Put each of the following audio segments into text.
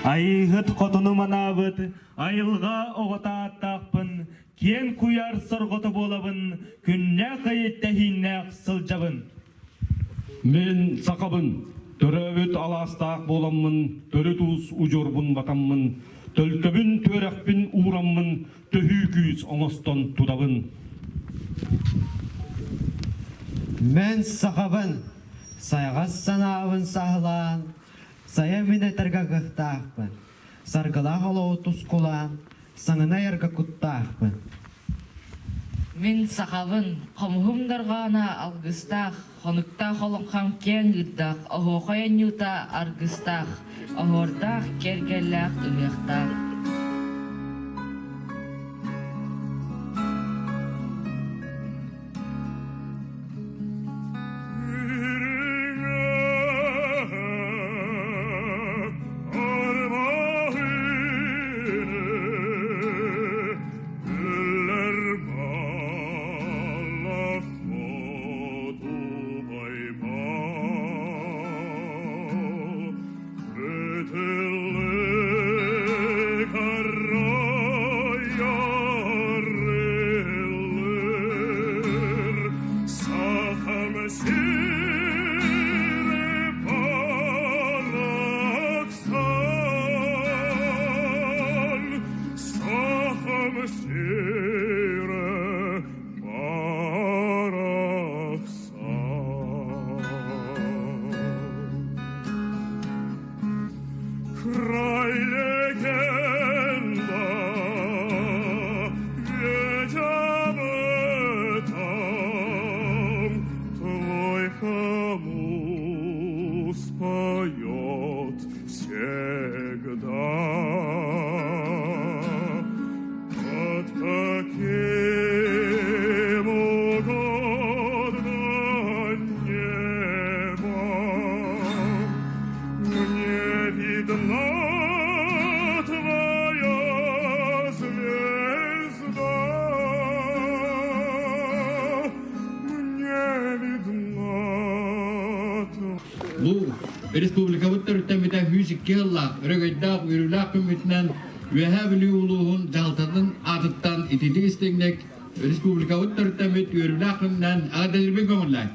Айғыт қотыны манабыт, айылға оғыта аттақпын, кен куяр сұрғыты болабын, күнне қайеттәхиннәқ сылжабын. Мен сақабын, төрөбіт аластақ боламын, төрі туыз ұжорбын батаммын, төлкөбін төрәқпін ұраммын, төхі күйіз оңыстан тұдабын. Мен сақабын, сайғас санауын сағылан, сая минетарға ғықтақпын, сарғыла ғалау тұсқылан, саңына ерға құттақпын. Мен сақабын, қомғымдарғана алғыстақ, қонықтақ олыңқам кен ғырдақ, оғоқайын юта арғыстақ, оғырдақ кергелләқ ұлықтақ. Республика Уттарыттамита физикке аллах, рөгөйдақ, үйрілақ үмітінен өйә білі ұлуғын жалтатын атыттан итеді істегнек Республика Уттарыттамит үйрілақ үмінен ағадалырбен көңіллай.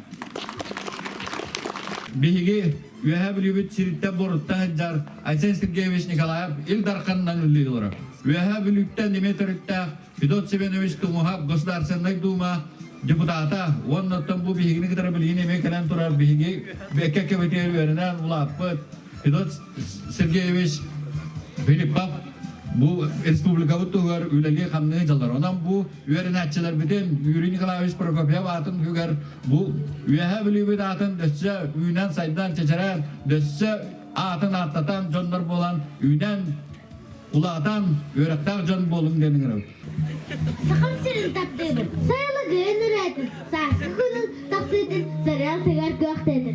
Бейге өйә білі бүт сиріттен борыттан жар Айсен Сергеевич Николаев илдарқанынан үлі олар. Өйә білі үттен Деметріттақ Федот Себенович Тумухаб Государственный Дума депутата, оннаттан бұл бейгіні кітара білгіне мен кәлен тұрар бейгі бәкке көбетер өрінен ұлаппыт. Федот Сергеевич Филиппов бұл республика бұттығыр үлелі қамны жалдар. Онан бұл өрін әтчілер бітен Юрий Николаевич Прокопьев атын күгер бұл үйәе білі біт атын дөссі үйінен сайдан чечерен дөссі атын аттатан жондар болан үйінен ұлатан өріқтар жон болың денігір. Сақам серін таптыдыр, сайылы ғын ұрайтын, сасы күнін тақсыйтын, сарал тығар көқтедір.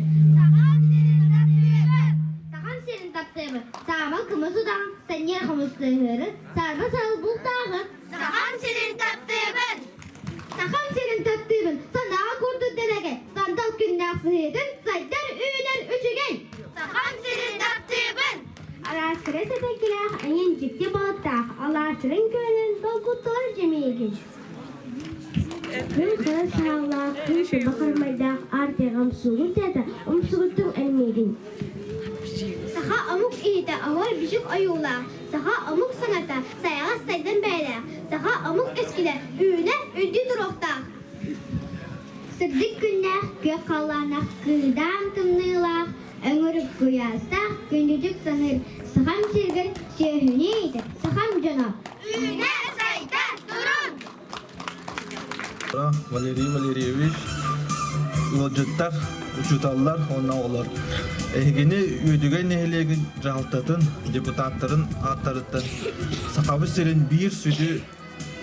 Сақам серін таптыдыр, сағамал күміз ұдағын, сәнер қымыз тұғыры, сарба салы бұл тағы. Сақам серін таптыдыр. Сақам серін таптыдыр, санаға көрді денеге, сандал күнін ақсыйдың, сайдар үйінер үшіген. Сақам серін таптыдыр. Арасыры сәтәкіләқ әйін жекте балаттақ, аласырын көлін толқұттылар жемейген. Күн қыры сағылақ, күн шыбы қырмайдақ, артеғам суғын тәді, ұмсығыттың әлмеген. Саға амық ейді ауар бішік айулақ, саға амық саната, саяға сайдан бәйләқ, саға амық ескілі, үйіне үйді тұроқтақ. Сырдық күннәқ, көк қаланақ, күлдам тымнылақ, öngörüp kuyasaq, gündücük sanır. Sağam sirgir, sehüneydi. Sağam cana. Üne sayda durun. Valeriy Valerievich, yolcutlar, uçutallar, ona olar. Ehgeni üydüge nehelegi jaltatın, deputatların attarıttın. Saqabı sirin bir südü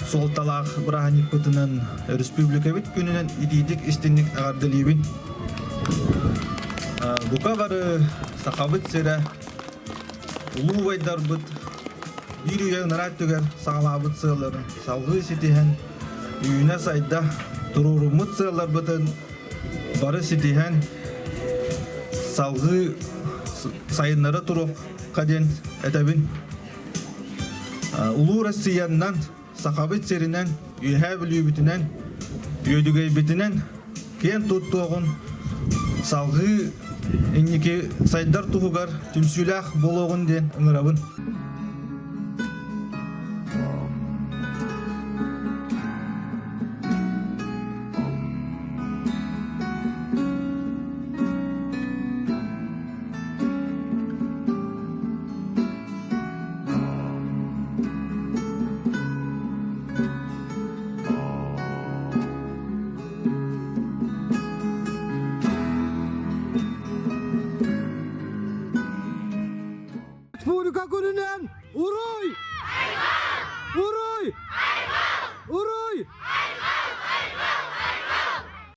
soltalaq bırahanik pıtının Respublika bit gününen ididik istinlik ağardalibin. Buka barı saqabıt sire ulu vaydar bıt bir üye narat tüger sağlabıt sığaları salgı sitihen üyüne sayda dururumut sığalar bıtın barı sitihen salgı sayınlara turuq каден этебин. Улуу Россияннан сахабыт серинен үйһә бүлүбүтүнен үйдүгөйбүтүнен кен туттугун салгы инники сайдар тугугар түмсүлах бологун ден ыңырабын.